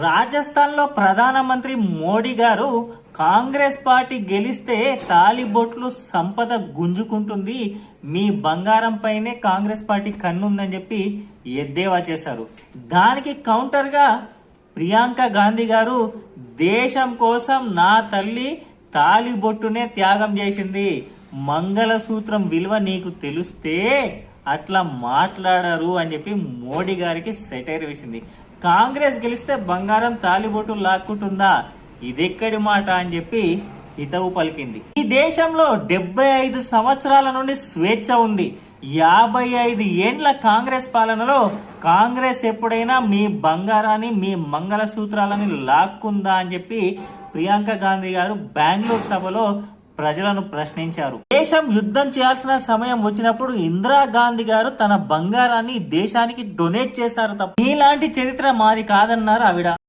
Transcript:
రాజస్థాన్లో ప్రధానమంత్రి మోడీ గారు కాంగ్రెస్ పార్టీ గెలిస్తే తాలిబొట్లు సంపద గుంజుకుంటుంది, మీ బంగారం పైనే కాంగ్రెస్ పార్టీ కన్నుందని చెప్పి ఎద్దేవా చేశారు. దానికి కౌంటర్గా ప్రియాంక గాంధీ గారు దేశం కోసం నా తల్లి తాలిబొట్టునే త్యాగం చేసింది, మంగళసూత్రం విలువ నీకు తెలిస్తే అట్లా మాట్లాడారు అని చెప్పి మోడీ గారికి సెటైర్ వేసింది. కాంగ్రెస్ గెలిస్తే బంగారం తాలిబొట్టు లాక్కుంటుందా, ఇదెక్కడి మాట అని చెప్పి హితవు పలికింది. ఈ దేశంలో 75 సంవత్సరాల నుండి స్వేచ్ఛ ఉంది. 55 ఏండ్ల కాంగ్రెస్ పాలనలో కాంగ్రెస్ ఎప్పుడైనా మీ బంగారాన్ని మీ మంగళసూత్రాలని లాక్కుందా అని చెప్పి ప్రియాంక గాంధీ గారు బెంగళూరు సభలో ప్రజలను ప్రశ్నించారు. దేశం యుద్ధం చేయాల్సిన సమయం వచ్చినప్పుడు ఇందిరాగాంధీ గారు తన బంగారాన్ని దేశానికి డొనేట్ చేశారు తప్ప ఇలాంటి చరిత్ర మాది కాదన్నారు ఆవిడ.